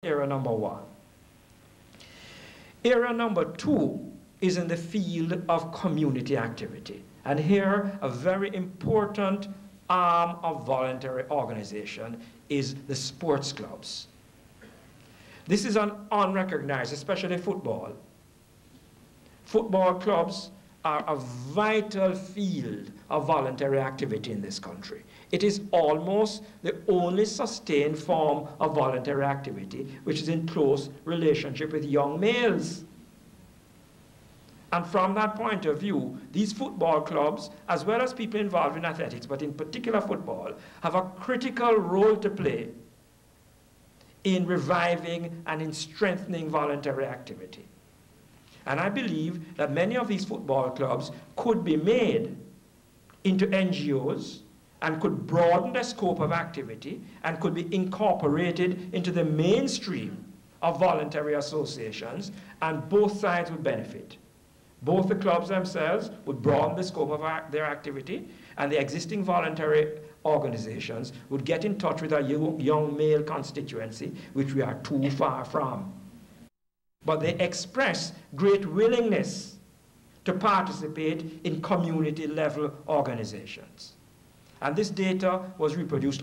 area number one. Area number two is in the field of community activity. And here, a very important arm of voluntary organization is the sports clubs. This is unrecognized, especially football. Football clubs are a vital field of voluntary activity in this country. It is almost the only sustained form of voluntary activity which is in close relationship with young males. And from that point of view, these football clubs, as well as people involved in athletics, but in particular football, have a critical role to play in reviving and in strengthening voluntary activity. And I believe that many of these football clubs could be made into NGOs and could broaden the scope of activity and could be incorporated into the mainstream of voluntary associations, and both sides would benefit. Both the clubs themselves would broaden the scope of their activity, and the existing voluntary organizations would get in touch with a young male constituency, which we are too far from. But they express great willingness to participate in community-level organizations. And this data was reproduced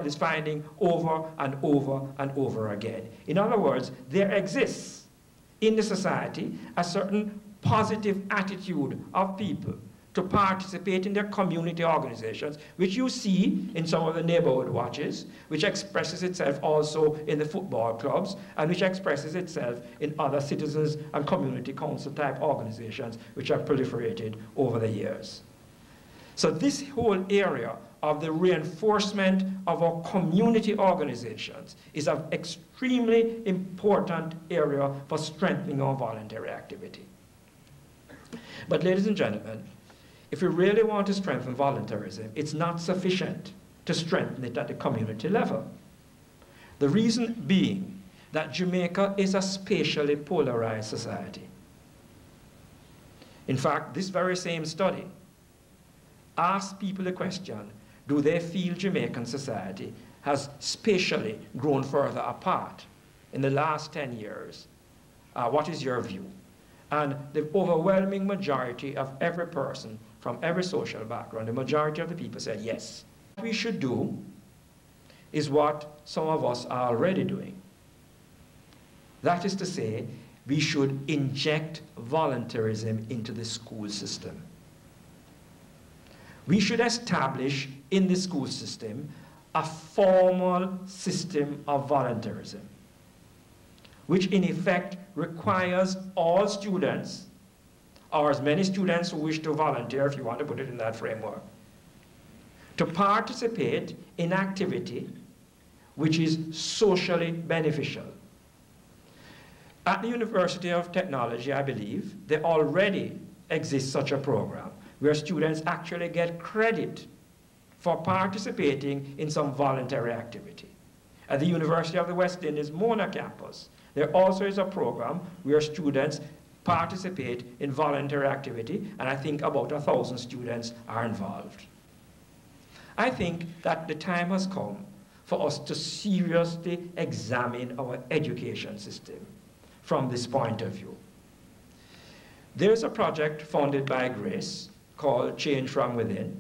this finding over and over and over again. In other words, there exists in the society a certain positive attitude of people to participate in their community organizations, which you see in some of the neighborhood watches, which expresses itself also in the football clubs, and which expresses itself in other citizens and community council type organizations which have proliferated over the years. So this whole area of the reinforcement of our community organizations is an extremely important area for strengthening our voluntary activity. But ladies and gentlemen, if we really want to strengthen voluntarism, it's not sufficient to strengthen it at the community level. The reason being that Jamaica is a spatially polarized society. In fact, this very same study asked people the question, do they feel Jamaican society has spatially grown further apart in the last 10 years? What is your view? And the overwhelming majority of every person from every social background, the majority of the people said yes. What we should do is what some of us are already doing. That is to say, we should inject voluntarism into the school system. We should establish in the school system a formal system of voluntarism, which in effect requires all students, or as many students who wish to volunteer, if you want to put it in that framework, to participate in activity which is socially beneficial. At the University of Technology, I believe, there already exists such a program where students actually get credit for participating in some voluntary activity. At the University of the West Indies Mona campus, there also is a program where students participate in voluntary activity, and I think about 1,000 students are involved. I think that the time has come for us to seriously examine our education system from this point of view. There's a project funded by Grace called Change from Within,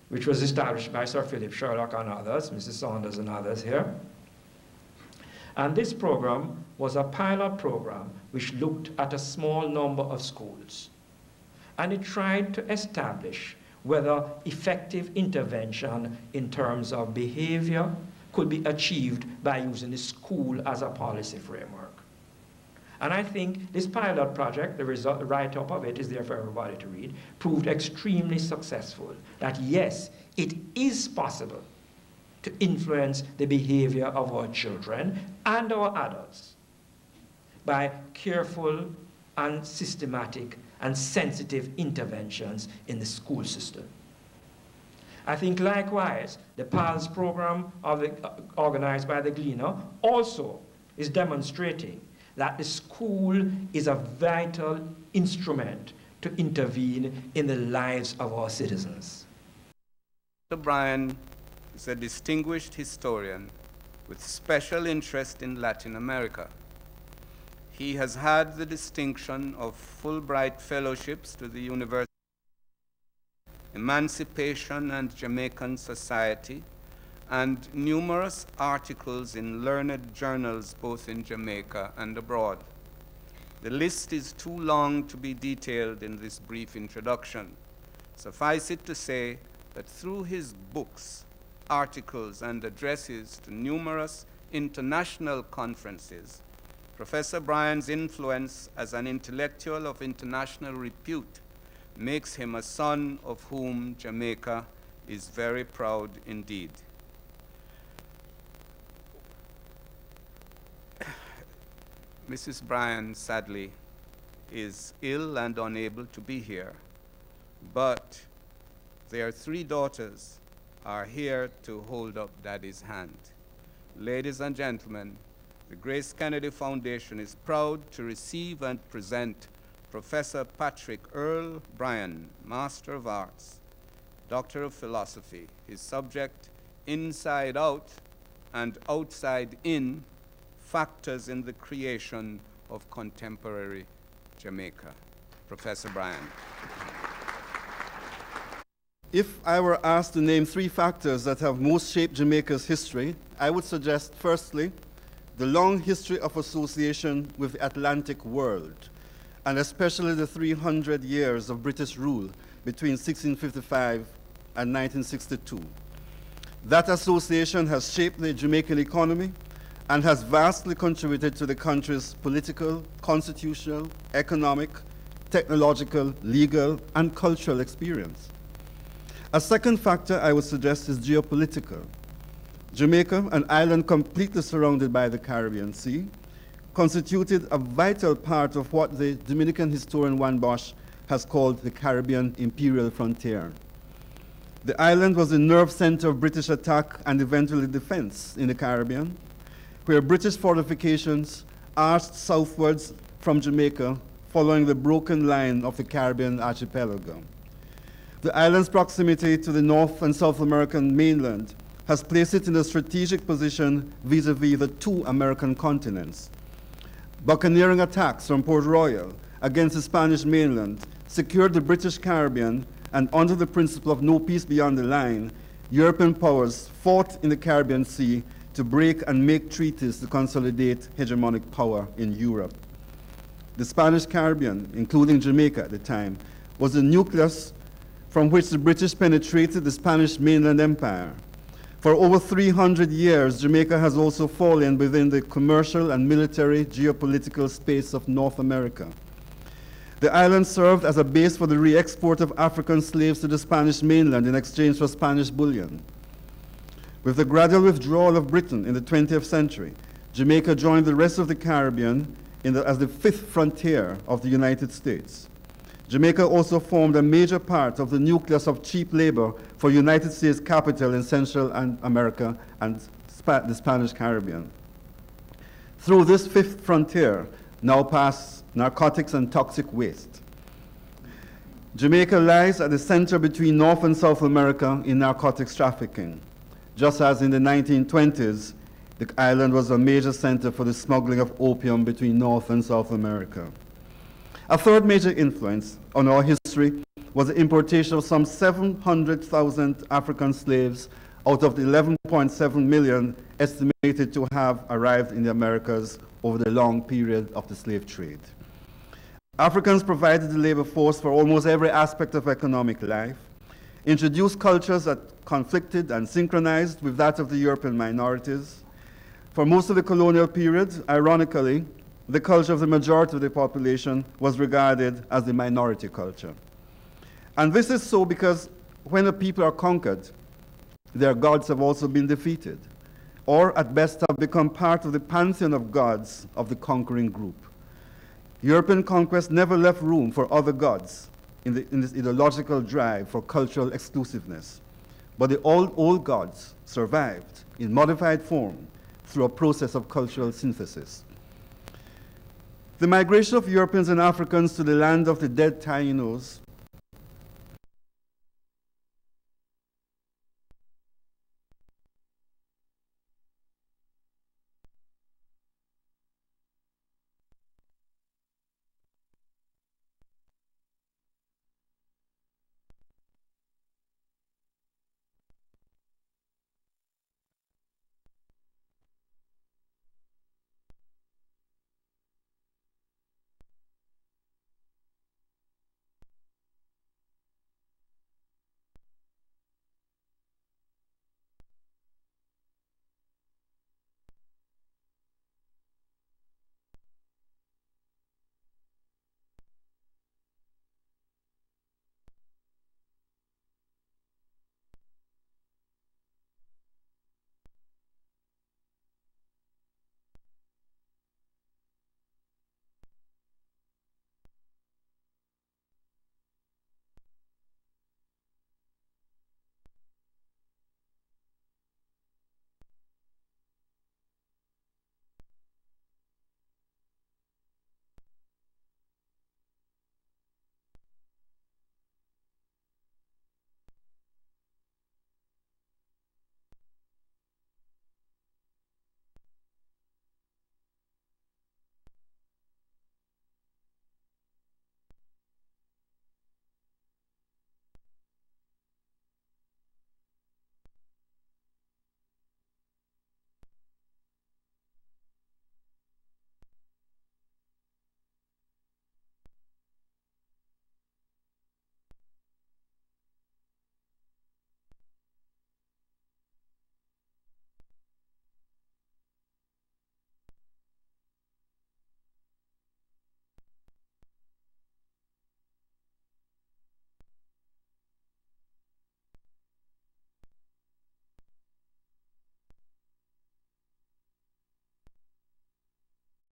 which was established by Sir Philip Sherlock and others, Mrs. Saunders and others here. And this program was a pilot program which looked at a small number of schools. And it tried to establish whether effective intervention in terms of behavior could be achieved by using the school as a policy framework. And I think this pilot project, the write-up of it is there for everybody to read, proved extremely successful. That yes, it is possible to influence the behavior of our children and our adults by careful and systematic and sensitive interventions in the school system. I think likewise, the PALS program organized by the Gleaner also is demonstrating that the school is a vital instrument to intervene in the lives of our citizens. Bryan is a distinguished historian with special interest in Latin America. He has had the distinction of Fulbright fellowships to the University of Emancipation and Jamaican Society, and numerous articles in learned journals both in Jamaica and abroad. The list is too long to be detailed in this brief introduction. Suffice it to say that through his books, articles, and addresses to numerous international conferences, Professor Bryan's influence as an intellectual of international repute makes him a son of whom Jamaica is very proud indeed. Mrs. Bryan, sadly, is ill and unable to be here, but their 3 daughters are here to hold up Daddy's hand. Ladies and gentlemen, the Grace Kennedy Foundation is proud to receive and present Professor Patrick Earl Bryan, Master of Arts, Doctor of Philosophy. His subject, Inside Out and Outside In, Factors in the Creation of Contemporary Jamaica. Professor Bryan. If I were asked to name 3 factors that have most shaped Jamaica's history, I would suggest, firstly, the long history of association with the Atlantic world, and especially the 300 years of British rule between 1655 and 1962. That association has shaped the Jamaican economy and has vastly contributed to the country's political, constitutional, economic, technological, legal, and cultural experience. A second factor I would suggest is geopolitical. Jamaica, an island completely surrounded by the Caribbean Sea, constituted a vital part of what the Dominican historian Juan Bosch has called the Caribbean imperial frontier. The island was the nerve center of British attack and eventually defense in the Caribbean, where British fortifications arched southwards from Jamaica following the broken line of the Caribbean archipelago. The island's proximity to the North and South American mainland has placed it in a strategic position vis-à-vis the 2 American continents. Buccaneering attacks from Port Royal against the Spanish mainland secured the British Caribbean, and under the principle of no peace beyond the line, European powers fought in the Caribbean Sea to break and make treaties to consolidate hegemonic power in Europe. The Spanish Caribbean, including Jamaica at the time, was the nucleus from which the British penetrated the Spanish mainland empire. For over 300 years, Jamaica has also fallen within the commercial and military geopolitical space of North America. The island served as a base for the re-export of African slaves to the Spanish mainland in exchange for Spanish bullion. With the gradual withdrawal of Britain in the 20th century, Jamaica joined the rest of the Caribbean as the 5th frontier of the United States. Jamaica also formed a major part of the nucleus of cheap labor for United States capital in Central America and the Spanish Caribbean. Through this 5th frontier now pass narcotics and toxic waste. Jamaica lies at the center between North and South America in narcotics trafficking. Just as in the 1920s, the island was a major center for the smuggling of opium between North and South America. A third major influence on our history was the importation of some 700,000 African slaves out of the 11.7 million estimated to have arrived in the Americas over the long period of the slave trade. Africans provided the labor force for almost every aspect of economic life, introduced cultures that conflicted and synchronized with that of the European minorities. For most of the colonial period, ironically, the culture of the majority of the population was regarded as the minority culture. And this is so because when a people are conquered, their gods have also been defeated, or at best have become part of the pantheon of gods of the conquering group. European conquest never left room for other gods in this ideological drive for cultural exclusiveness. But the old gods survived in modified form through a process of cultural synthesis. The migration of Europeans and Africans to the land of the dead Tainos